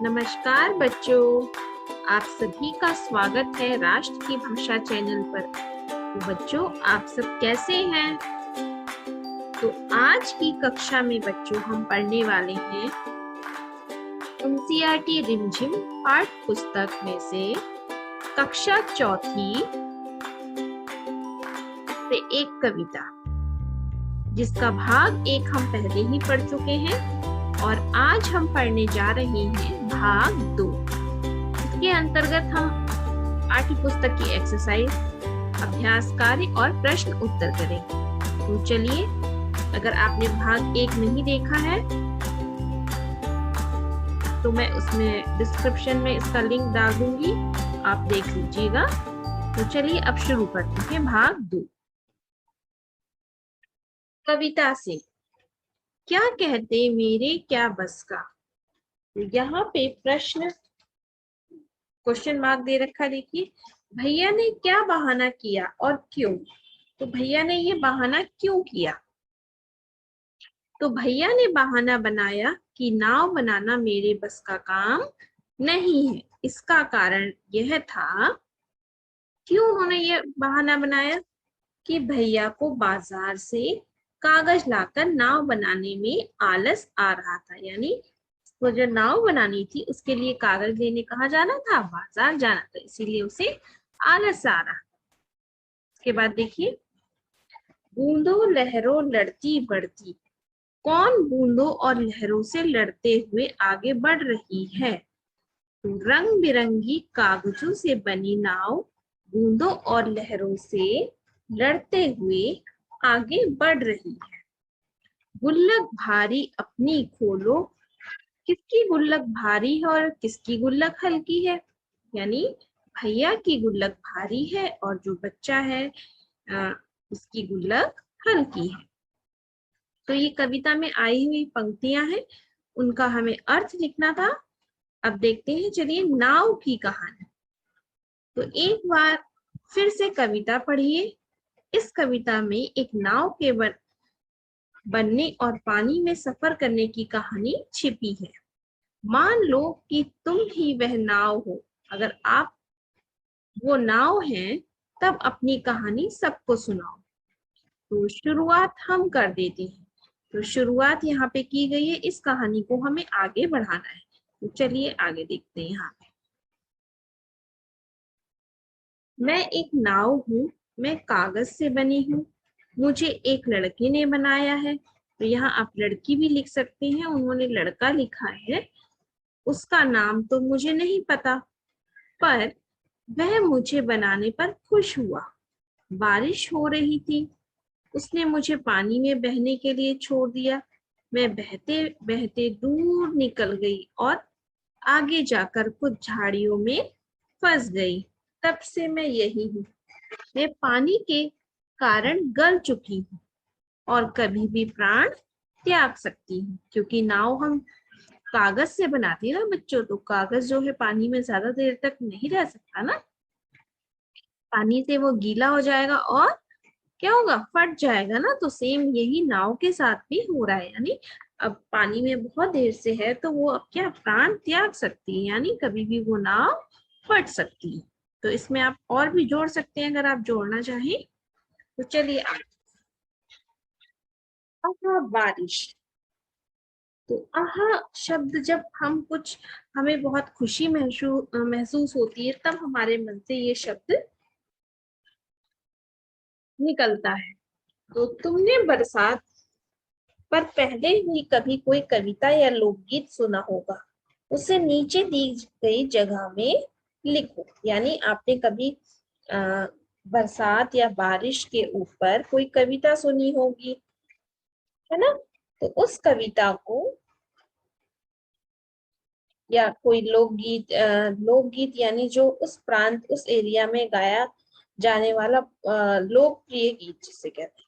नमस्कार बच्चों, आप सभी का स्वागत है राष्ट्र की भाषा चैनल पर। तो बच्चों, आप सब कैसे हैं? तो आज की कक्षा में बच्चों हम पढ़ने वाले हैं एनसीईआरटी रिमझिम पाठ पुस्तक में से कक्षा चौथी से एक कविता, जिसका भाग 1 हम पहले ही पढ़ चुके हैं और आज हम पढ़ने जा रहे हैं भाग 2। इसके अंतर्गत हम पाठ्य पुस्तक की एक्सरसाइज, अभ्यास कार्य और प्रश्न उत्तर करेंगे। तो चलिए, अगर आपने भाग 1 नहीं देखा है तो मैं उसमें डिस्क्रिप्शन में इसका लिंक डाल दूंगी, आप देख लीजिएगा। तो चलिए अब शुरू करते हैं भाग 2। कविता से क्या कहते मेरे क्या बस का। तो यहाँ पे प्रश्न क्वेश्चन मार्क दे रखा, देखिए। भैया ने क्या बहाना किया और क्यों? तो भैया ने ये बहाना क्यों किया? तो भैया ने बहाना बनाया कि नाव बनाना मेरे बस का काम नहीं है। इसका कारण यह था, क्यों उन्होंने ये बहाना बनाया कि भैया को बाजार से कागज लाकर नाव बनाने में आलस आ रहा था। यानी वो जो नाव बनानी थी उसके लिए कागज लेने कहाँ जाना था? बाजार जाना था, इसीलिए उसे आलस आ रहा। इसके बाद देखिए, बूंदों लहरों लड़ती बढ़ती। कौन बूंदों और लहरों से लड़ते हुए आगे बढ़ रही है? तो रंग बिरंगी कागजों से बनी नाव बूंदों और लहरों से लड़ते हुए आगे बढ़ रही है। गुल्लक भारी अपनी खोलो। किसकी गुल्लक भारी है और किसकी गुल्लक हल्की है? यानी भैया की गुल्लक भारी है और जो बच्चा है उसकी गुल्लक हल्की है। तो ये कविता में आई हुई पंक्तियां हैं, उनका हमें अर्थ लिखना था। अब देखते हैं, चलिए, नाव की कहानी। तो एक बार फिर से कविता पढ़िए। इस कविता में एक नाव के बनने और पानी में सफर करने की कहानी छिपी है। मान लो कि तुम ही वह नाव हो। अगर आप वो नाव हैं, तब अपनी कहानी सबको सुनाओ। तो शुरुआत हम कर देते हैं। तो शुरुआत यहाँ पे की गई है, इस कहानी को हमें आगे बढ़ाना है। तो चलिए आगे देखते हैं। यहाँ पे मैं एक नाव हूँ, मैं कागज से बनी हूँ, मुझे एक लड़के ने बनाया है। तो यहाँ आप लड़की भी लिख सकते हैं, उन्होंने लड़का लिखा है। उसका नाम तो मुझे नहीं पता, पर वह मुझे बनाने पर खुश हुआ। बारिश हो रही थी, उसने मुझे पानी में बहने के लिए छोड़ दिया। मैं बहते बहते दूर निकल गई और आगे जाकर कुछ झाड़ियों में फंस गई। तब से मैं यही हूँ। मैं पानी के कारण गल चुकी हूँ और कभी भी प्राण त्याग सकती हूँ। क्योंकि नाव हम कागज से बनाते हैं ना बच्चों, तो कागज जो है पानी में ज्यादा देर तक नहीं रह सकता ना, पानी से वो गीला हो जाएगा और क्या होगा? फट जाएगा ना। तो सेम यही नाव के साथ भी हो रहा है। यानी अब पानी में बहुत देर से है तो वो अब क्या प्राण त्याग सकती है, यानी कभी भी वो नाव फट सकती है। तो इसमें आप और भी जोड़ सकते हैं अगर आप जोड़ना चाहें। तो चलिए बारिश। तो आहा शब्द, जब हम कुछ, हमें बहुत खुशी महसूस होती है, तब हमारे मन से ये शब्द निकलता है। तो तुमने बरसात पर पहले भी कभी कोई कविता या लोकगीत सुना होगा, उसे नीचे दी गई जगह में लिखो। यानी आपने कभी बरसात या बारिश के ऊपर कोई कविता सुनी होगी, है ना? तो उस कविता को या कोई लोकगीत यानी जो उस प्रांत, उस एरिया में गाया जाने वाला लोकप्रिय गीत जिसे कहते हैं,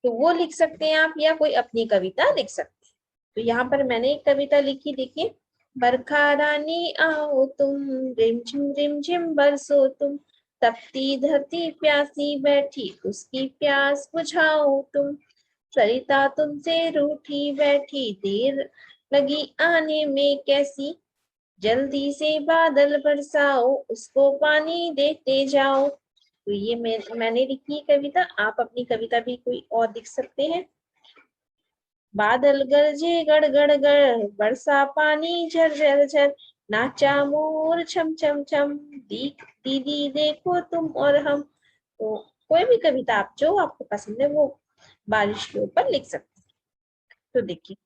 तो वो लिख सकते हैं आप, या कोई अपनी कविता लिख सकते हैं। तो यहाँ पर मैंने एक कविता लिखी, देखिए। बरखा रानी आओ तुम, रिम झिम बरसो तुम, तपती धरती प्यासी बैठी, उसकी प्यास बुझाओ तुम। सरिता तुमसे रूठी बैठी, देर लगी आने में कैसी, जल्दी से बादल बरसाओ, उसको पानी देते जाओ। तो ये मैंने लिखी कविता, आप अपनी कविता भी कोई और लिख सकते हैं। बादल गरजे गड़ गड़ गड़, बरसा पानी झर झर झर, नाचा मोर छम छम छम, दीदी देखो तुम और हम। तो कोई भी कविता आप जो आपको पसंद है वो बारिश के ऊपर लिख सकते हैं। तो देखिए,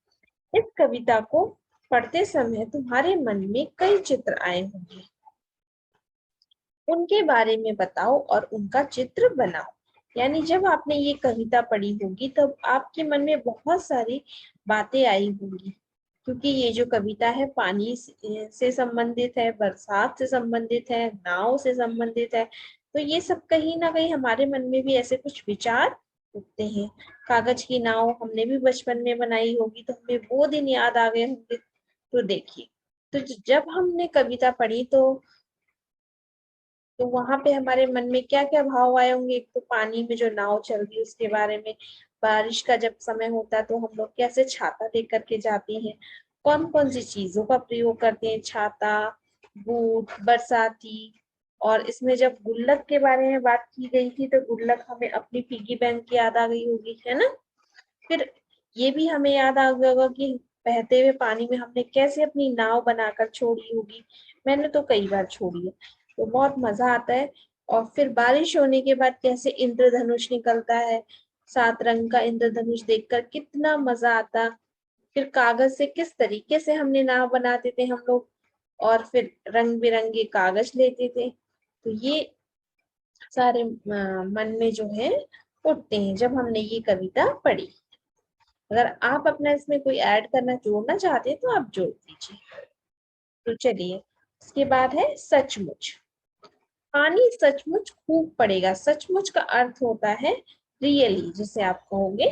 इस कविता को पढ़ते समय तुम्हारे मन में कई चित्र आए होंगे, उनके बारे में बताओ और उनका चित्र बनाओ। यानी जब आपने ये कविता पढ़ी होगी तब आपके मन में बहुत सारी बातें आई होंगी, क्योंकि ये जो कविता है पानी से संबंधित है, बरसात से संबंधित है, नाव से संबंधित है। तो ये सब कहीं ना कहीं हमारे मन में भी ऐसे कुछ विचार उठते हैं। कागज की नाव हमने भी बचपन में बनाई होगी, तो हमें वो दिन याद आ गए होंगे। तो देखिए, तो जब हमने कविता पढ़ी तो वहां पे हमारे मन में क्या क्या भाव आए होंगे। एक तो पानी में जो नाव चल रही है उसके बारे में, बारिश का जब समय होता है तो हम लोग कैसे छाता लेकर के जाते हैं, कौन कौन सी चीजों का प्रयोग करते हैं, छाता, बूट, बरसाती। और इसमें जब गुल्लक के बारे में बात की गई थी तो गुल्लक हमें अपनी पिगी बैंक की याद आ गई होगी, है ना। फिर ये भी हमें याद आ गया होगा कि बहते हुए पानी में हमने कैसे अपनी नाव बनाकर छोड़ी होगी। मैंने तो कई बार छोड़ी है, तो बहुत मजा आता है। और फिर बारिश होने के बाद कैसे इंद्रधनुष निकलता है, 7 रंग का इंद्रधनुष देखकर कितना मजा आता। फिर कागज से किस तरीके से हमने नाव बनाते थे हम लोग, और फिर रंग बिरंगे कागज लेते थे। तो ये सारे मन में जो है उठते हैं जब हमने ये कविता पढ़ी। अगर आप अपना इसमें कोई ऐड करना जोड़ना चाहते हैं तो आप जोड़ दीजिए। तो चलिए, उसके बाद है सचमुच। पानी सचमुच खूब पड़ेगा। सचमुच का अर्थ होता है रियली, जिसे आप कहोगे।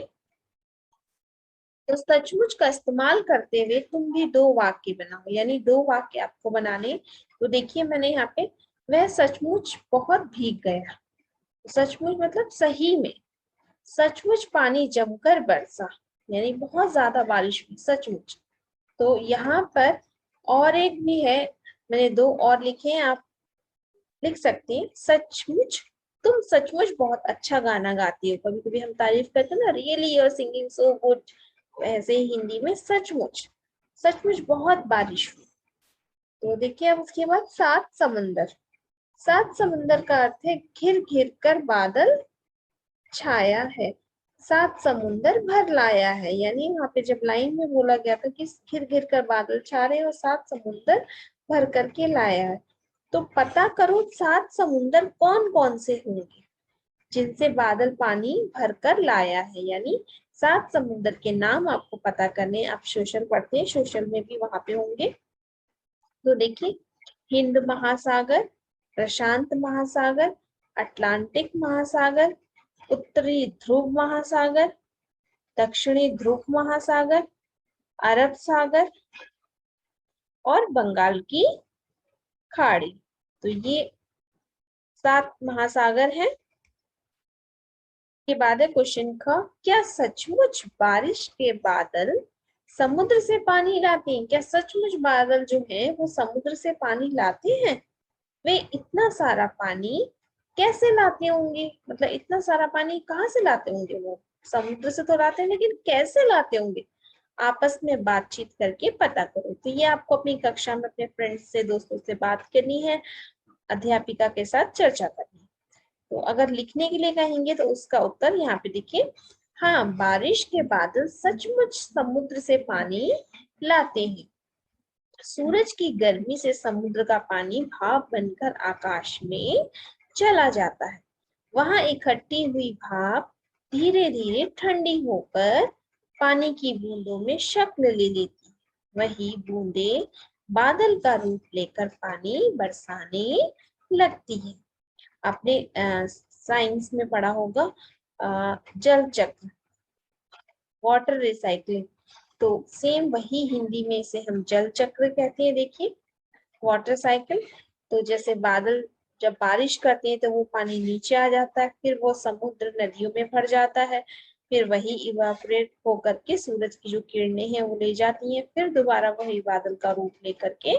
तो सचमुच का इस्तेमाल करते हुए तुम भी 2 वाक्य बनाओ, यानी 2 वाक्य आपको बनाने। तो देखिए मैंने यहाँ पे, वह सचमुच बहुत भीग गया। सचमुच मतलब सही में, सचमुच पानी जमकर बरसा, यानी बहुत ज्यादा बारिश हुई सचमुच। तो यहाँ पर और एक भी है, मैंने 2 और लिखे हैं, आप लिख सकते हैं। सचमुच, तुम सचमुच बहुत अच्छा गाना गाती हो। कभी कभी हम तारीफ करते हैं ना, really your singing so good. ऐसे ही हिंदी में सचमुच, सचमुच बहुत बारिश हुई। तो देखिए अब उसके बाद 7 समंदर। 7 समंदर का अर्थ है घिर घिर कर बादल छाया है, 7 समुंदर भर लाया है। यानी वहां पे जब लाइन में बोला गया था कि घिर घिर कर बादल छा रहे और 7 समुंदर भर करके लाया है, तो पता करो 7 समुंदर कौन कौन से होंगे जिनसे बादल पानी भर कर लाया है। यानी 7 समुंदर के नाम आपको पता करने। आप सोशल पढ़ते हैं, सोशल में भी वहां पे होंगे। तो देखिए, हिंद महासागर, प्रशांत महासागर, अटलांटिक महासागर, उत्तरी ध्रुव महासागर, दक्षिणी ध्रुव महासागर, अरब सागर और बंगाल की खाड़ी। तो ये 7 महासागर हैं। के बाद है क्वेश्चन का, क्या सचमुच बारिश के बादल समुद्र से पानी लाते हैं? क्या सचमुच बादल जो है वो समुद्र से पानी लाते हैं? वे इतना सारा पानी कैसे लाते होंगे, मतलब इतना सारा पानी कहाँ से लाते होंगे? वो समुद्र से तो लाते हैं, लेकिन कैसे लाते होंगे? आपस में बातचीत करके पता करो। तो ये आपको अपनी कक्षा में अपने फ्रेंड्स से, दोस्तों से बात करनी है, अध्यापिका के साथ चर्चा करनी है। तो अगर लिखने के लिए कहेंगे तो उसका उत्तर यहाँ पे देखिए। हाँ, बारिश के बादल सचमुच समुद्र से पानी लाते हैं। सूरज की गर्मी से समुद्र का पानी भाप बनकर आकाश में चला जाता है। वहां इकट्ठी हुई भाप धीरे धीरे ठंडी होकर पानी की बूंदों में शक्ल ले लेती है। वही बूंदे बादल का रूप लेकर पानी बरसाने लगती है। आपने साइंस में पढ़ा होगा जल चक्र, वाटर रिसाइकलिंग। तो सेम वही हिंदी में इसे हम जल चक्र कहते हैं। देखिए, वाटर साइकिल। तो जैसे बादल जब बारिश करते हैं तो वो पानी नीचे आ जाता है, फिर वो समुद्र नदियों में भर जाता है, फिर वही इवापोरेट होकर के सूरज की जो किरणें हैं वो ले जाती हैं, फिर दोबारा वही बादल का रूप लेकर के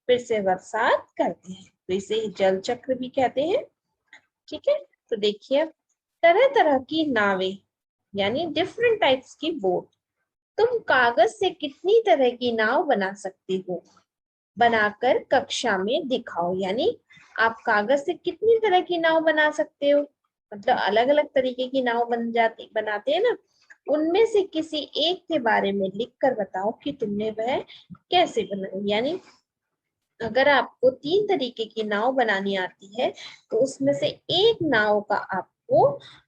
फिर से बरसात करते हैं। तो इसे जल चक्र भी कहते हैं। ठीक है, तो देखिए तरह तरह की नावें यानी डिफरेंट टाइप्स की बोट। तुम कागज से कितनी तरह की नाव बना सकते हो, बनाकर कक्षा में दिखाओ। यानी आप कागज से कितनी तरह की नाव बना सकते हो, मतलब अलग अलग तरीके की नाव बनाते हैं ना, उनमें से किसी एक के बारे में लिख कर बताओ कि तुमने वह कैसे बनाई। यानी अगर आपको 3 तरीके की नाव बनानी आती है तो उसमें से एक नाव का आपको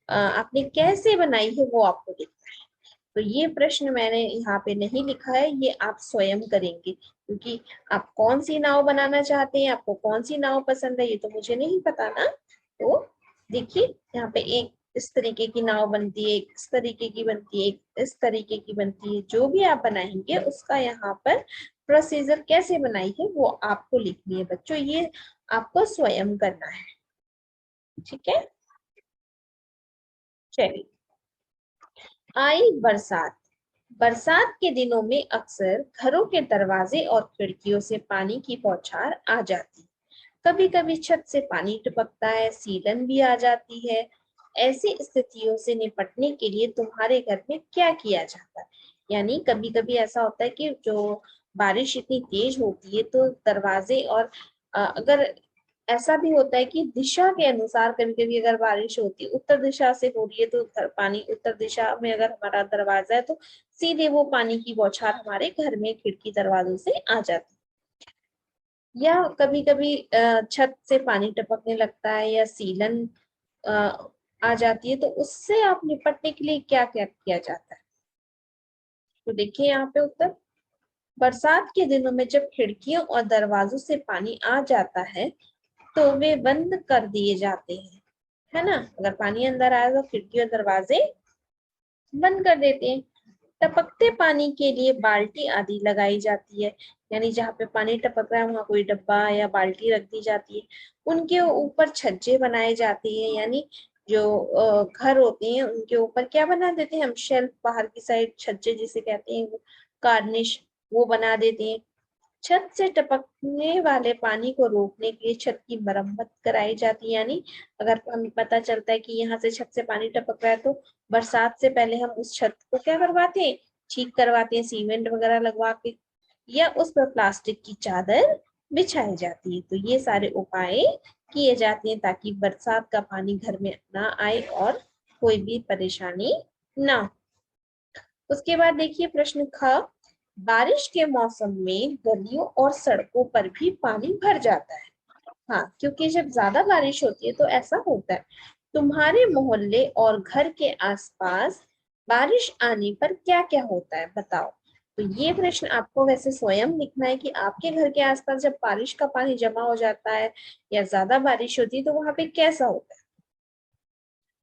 आपने कैसे बनाई है वो आपको लिखना है। तो ये प्रश्न मैंने यहाँ पे नहीं लिखा है, ये आप स्वयं करेंगे, क्योंकि आप कौन सी नाव बनाना चाहते हैं, आपको कौन सी नाव पसंद है ये तो मुझे नहीं पता ना। तो देखिए यहाँ पे एक इस तरीके की नाव बनती है, एक इस तरीके की बनती है, एक इस तरीके की बनती है। जो भी आप बनाएंगे उसका यहाँ पर प्रोसीजर कैसे बनाई है वो आपको लिखनी है बच्चों, ये आपको स्वयं करना है। ठीक है, चलिए। आई बरसात। बरसात के दिनों में अक्सर घरों के दरवाजे और खिड़कियों से पानी की बौछार आ जाती, कभी कभी छत से पानी टपकता है, सीलन भी आ जाती है। ऐसी स्थितियों से निपटने के लिए तुम्हारे घर में क्या किया जाता है। यानी कभी कभी ऐसा होता है कि जो बारिश इतनी तेज होती है तो दरवाजे और अगर ऐसा भी होता है कि दिशा के अनुसार कभी कभी अगर बारिश होती है, उत्तर दिशा से हो रही है तो पानी उत्तर दिशा में अगर हमारा दरवाजा है तो सीधे वो पानी की बौछार हमारे घर में खिड़की दरवाजों से आ जाती है। या कभी कभी छत से पानी टपकने लगता है या सीलन अ, आ जाती है, तो उससे आप निपटने के लिए क्या क्या किया जाता है। तो देखिए यहाँ पे उत्तर, बरसात के दिनों में जब खिड़कियों और दरवाजों से पानी आ जाता है तो वे बंद कर दिए जाते हैं, है ना। अगर पानी अंदर आए तो खिड़की और दरवाजे बंद कर देते हैं। टपकते पानी के लिए बाल्टी आदि लगाई जाती है, यानी जहाँ पे पानी टपक रहा है वहां कोई डब्बा या बाल्टी रख दी जाती है। उनके ऊपर छज्जे बनाए जाते हैं, यानी जो घर होते हैं उनके ऊपर क्या बना देते हैं हम, शेल्फ बाहर की साइड छज्जे जिसे कहते हैं, वो कार्निश वो बना देते हैं। छत से टपकने वाले पानी को रोकने के लिए छत की मरम्मत कराई जाती है। यानी अगर हमें पता चलता है कि यहाँ से छत से पानी टपक रहा है तो बरसात से पहले हम उस छत को क्या करवाते हैं, ठीक करवाते हैं, सीमेंट वगैरह लगवा के, या उस पर प्लास्टिक की चादर बिछाई जाती है। तो ये सारे उपाय किए जाते हैं ताकि बरसात का पानी घर में ना आए और कोई भी परेशानी ना हो। उसके बाद देखिए प्रश्न ख, बारिश के मौसम में गलियों और सड़कों पर भी पानी भर जाता है। हाँ, क्योंकि जब ज्यादा बारिश होती है तो ऐसा होता है। तुम्हारे मोहल्ले और घर के आसपास बारिश आने पर क्या क्या होता है बताओ। तो ये प्रश्न आपको वैसे स्वयं लिखना है कि आपके घर के आसपास जब बारिश का पानी जमा हो जाता है या ज्यादा बारिश होती है तो वहां पे कैसा होता है।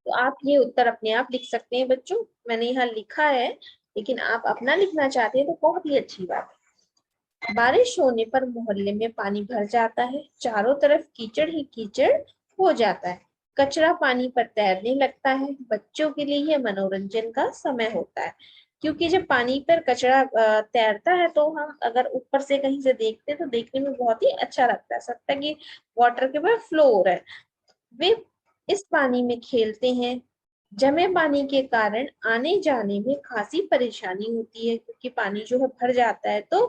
तो आप ये उत्तर अपने आप लिख सकते हैं बच्चों, मैंने यहाँ लिखा है, लेकिन आप अपना लिखना चाहते हैं तो बहुत ही अच्छी बात है। बारिश होने पर मोहल्ले में पानी भर जाता है, चारों तरफ कीचड़ ही कीचड़ हो जाता है, कचरा पानी पर तैरने लगता है। बच्चों के लिए यह मनोरंजन का समय होता है, क्योंकि जब पानी पर कचरा तैरता है तो हम अगर ऊपर से कहीं से देखते हैं तो देखने में बहुत ही अच्छा लगता है, लगता है कि वाटर के ऊपर फ्लो हो रहा है। वे इस पानी में खेलते हैं। जमे पानी के कारण आने जाने में खासी परेशानी होती है, क्योंकि पानी जो है भर जाता है तो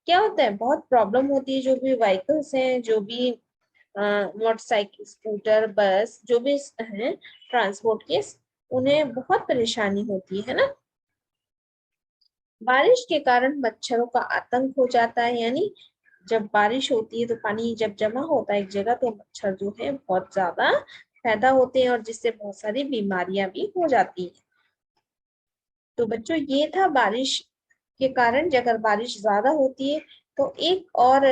क्या होता है, बहुत प्रॉब्लम होती है। जो भी व्हीकल्स हैं, जो भी मोटरसाइकिल, स्कूटर, बस, जो भी हैं ट्रांसपोर्ट के, उन्हें बहुत परेशानी होती है ना। बारिश के कारण मच्छरों का आतंक हो जाता है, यानी जब बारिश होती है तो पानी जब जमा होता है एक जगह तो मच्छर जो है बहुत ज्यादा पैदा होते हैं और जिससे बहुत सारी बीमारियां भी हो जाती हैं। तो बच्चों ये था बारिश के कारण, अगर बारिश ज्यादा होती है तो एक और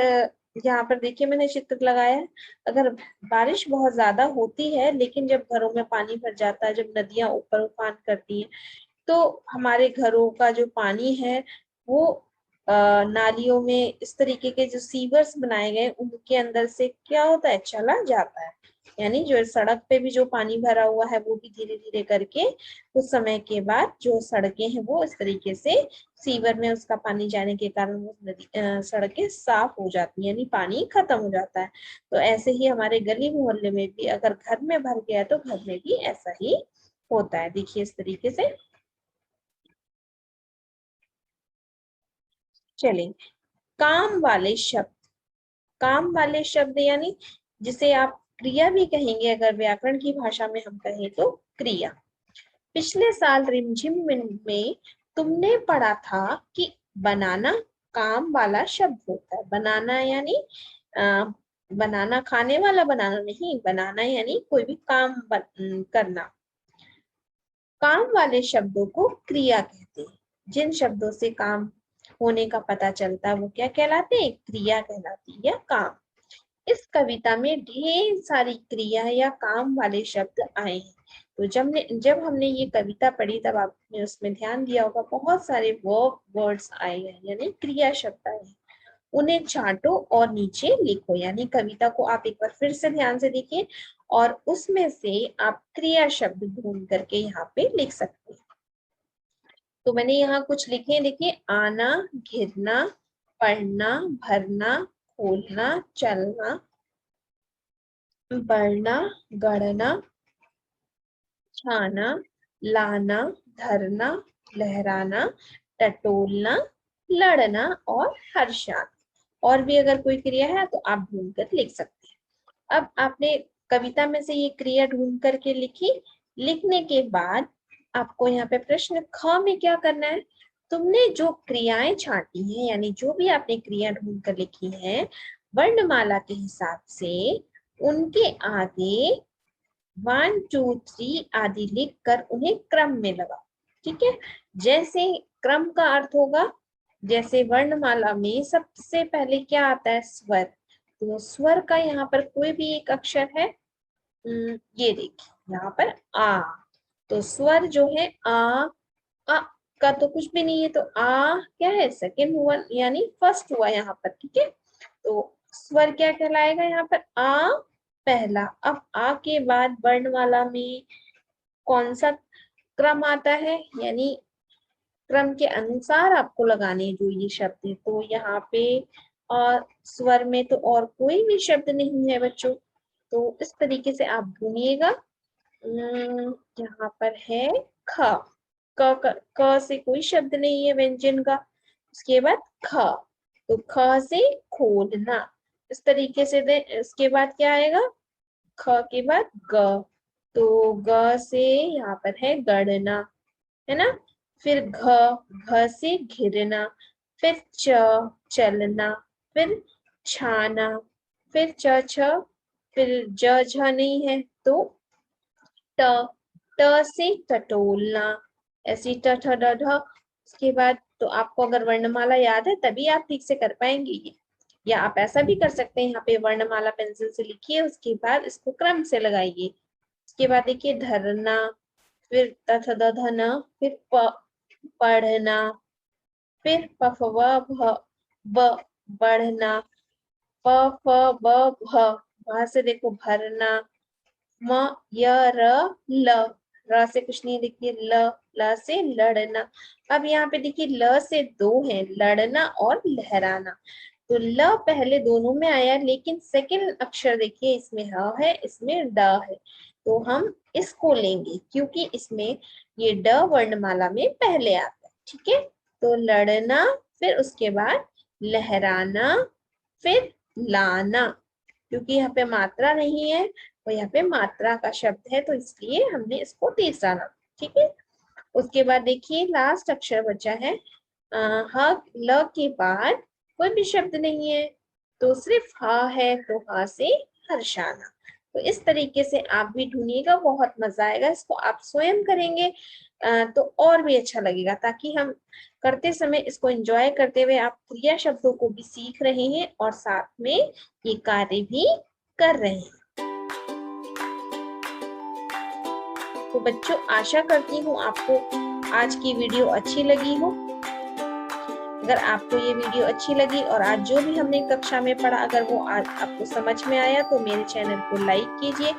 यहाँ पर देखिए मैंने चित्र लगाया है। अगर बारिश बहुत ज्यादा होती है लेकिन जब घरों में पानी भर जाता है, जब नदियां ऊपर उफान करती हैं, तो हमारे घरों का जो पानी है वो नालियों में इस तरीके के जो सीवर्स बनाए गए उनके अंदर से क्या होता है, चला जाता है। यानी जो सड़क पे भी जो पानी भरा हुआ है वो भी धीरे धीरे करके कुछ समय के बाद जो सड़कें हैं वो इस तरीके से सीवर में उसका पानी जाने के कारण वो सड़कें साफ हो जाती हैं, यानी पानी खत्म हो जाता है। तो ऐसे ही हमारे गली मोहल्ले में भी अगर घर में भर गया तो घर में भी ऐसा ही होता है। देखिए इस तरीके से। चलिए, काम वाले शब्द। काम वाले शब्द यानी जिसे आप क्रिया भी कहेंगे, अगर व्याकरण की भाषा में हम कहें तो क्रिया। पिछले साल रिमझिम में तुमने पढ़ा था कि बनाना काम वाला शब्द होता है। बनाना यानी बनाना खाने वाला बनाना नहीं, बनाना यानी कोई भी काम करना। काम वाले शब्दों को क्रिया कहते हैं। जिन शब्दों से काम होने का पता चलता है वो क्या कहलाते हैं? क्रिया कहलाती है या काम। इस कविता में ढेर सारी क्रिया या काम वाले शब्द आए हैं। तो जब हमने ये कविता पढ़ी तब आपने उसमें ध्यान दिया होगा बहुत सारे वर्ड्स आए हैं, यानी क्रिया शब्द आए हैं। उन्हें छांटो और नीचे लिखो, यानी कविता को आप एक बार फिर से ध्यान से देखिए और उसमें से आप क्रिया शब्द ढूंढ करके यहाँ पे लिख सकते हैं। तो मैंने यहाँ कुछ लिखे हैं, देखिए, आना, घिरना, पढ़ना, भरना, खोलना, चलना, बढ़ना, गढ़ना, छाना, लाना, धरना, लहराना, टटोलना, लड़ना और हर्षाना। और भी अगर कोई क्रिया है तो आप ढूंढ कर लिख सकते हैं। अब आपने कविता में से ये क्रिया ढूंढ करके लिखी। लिखने के बाद आपको यहाँ पे प्रश्न ख में क्या करना है? तुमने जो क्रियाएं छांटी हैं, यानी जो भी आपने क्रिया ढूंढ कर लिखी है, वर्णमाला के हिसाब से उनके आगे 1 2 3 आदि लिख कर उन्हें क्रम में लगाओ। ठीक है, जैसे क्रम का अर्थ होगा, जैसे वर्णमाला में सबसे पहले क्या आता है? स्वर। तो स्वर का यहाँ पर कोई भी एक अक्षर है, ये देखिए यहाँ पर आ। तो स्वर जो है आ का तो कुछ भी नहीं है, तो आ क्या है? सेकेंड हुआ, यानी फर्स्ट हुआ यहाँ पर। ठीक है, तो स्वर क्या कहलाएगा यहाँ पर? आ पहला। अब आ के बाद वर्णमाला में कौन सा क्रम आता है, यानी क्रम के अनुसार आपको लगाने जो ये शब्द है। तो यहाँ पे और स्वर में तो और कोई भी शब्द नहीं है बच्चों। तो इस तरीके से आप ढूंढिएगा। यहाँ पर है ख। क से कोई शब्द नहीं है व्यंजन का। उसके बाद ख, तो ख से खोलना। इस तरीके से दे। इसके बाद क्या आएगा? ख के बाद ग, तो ग से यहाँ पर है गणना, है ना। फिर घ से घिरना, फिर चलना, फिर छाना, फिर छ, फिर झ नहीं है तो ट, से टटोलना, ऐसी ट ठ ड ढ। उसके बाद तो आपको अगर वर्णमाला याद है तभी आप ठीक से कर पाएंगे ये। या आप ऐसा भी कर सकते हैं, यहाँ पे वर्णमाला पेंसिल से लिखिए, उसके बाद इसको क्रम से लगाइए। उसके बाद देखिए धरना, फिर तथ द धना, फिर पढ़ना, फिर पफ व भ ब बढ़ना, प फ ब भ, वहां से देखो भरना, म य र ल, र से कुछ नहीं, देखिए ल से लड़ना। अब यहाँ पे देखिए ल से दो है, लड़ना और लहराना। तो ल पहले दोनों में आया, लेकिन सेकंड अक्षर देखिए इसमें ह है, इसमें ड है। तो हम इसको लेंगे क्योंकि इसमें ये ड वर्णमाला में पहले आता है। ठीक है, तो लड़ना, फिर उसके बाद लहराना, फिर लाना। क्योंकि यहाँ पे मात्रा नहीं है और यहाँ पे मात्रा का शब्द है, तो इसलिए हमने इसको तीसरा नाम। ठीक है, उसके बाद देखिए लास्ट अक्षर बचा है ह। ल के बाद कोई भी शब्द नहीं है, तो सिर्फ ह है, तो ह से हर्षाना। तो इस तरीके से आप भी ढूंढिएगा, बहुत मजा आएगा। इसको आप स्वयं करेंगे तो और भी अच्छा लगेगा, ताकि हम करते समय इसको एंजॉय करते हुए आप क्रिया शब्दों को भी सीख रहे हैं और साथ में ये कार्य भी कर रहे हैं। तो बच्चों, आशा करती हूँ आपको आज की वीडियो अच्छी लगी हो। अगर आपको ये वीडियो अच्छी लगी और आज जो भी हमने कक्षा में पढ़ा अगर वो आज आपको समझ में आया तो मेरे चैनल को लाइक कीजिए,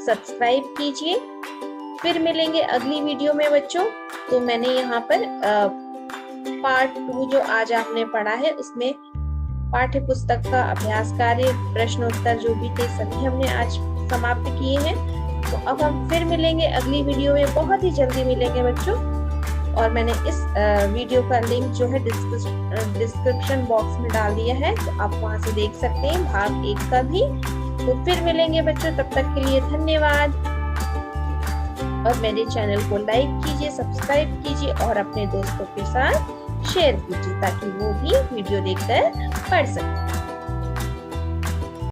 सब्सक्राइब कीजिए। फिर मिलेंगे अगली वीडियो में बच्चों। तो मैंने यहाँ पर पार्ट 2 जो आज आपने पढ़ा है उसमें पाठ्य पुस्तक का अभ्यास कार्य प्रश्नोत्तर जो भी थे सभी हमने आज समाप्त किए हैं। तो अब हम फिर मिलेंगे अगली वीडियो में, बहुत ही जल्दी मिलेंगे बच्चों। और मैंने इस वीडियो का लिंक जो है डिस्क्रिप्शन बॉक्स में डाल दिया है, तो आप वहां से देख सकते हैं भाग 1 का भी। तो फिर मिलेंगे बच्चों, तब तक के लिए धन्यवाद। और मेरे चैनल को लाइक कीजिए, सब्सक्राइब कीजिए और अपने दोस्तों के साथ शेयर कीजिए ताकि वो भी वीडियो देखकर पढ़ सकें।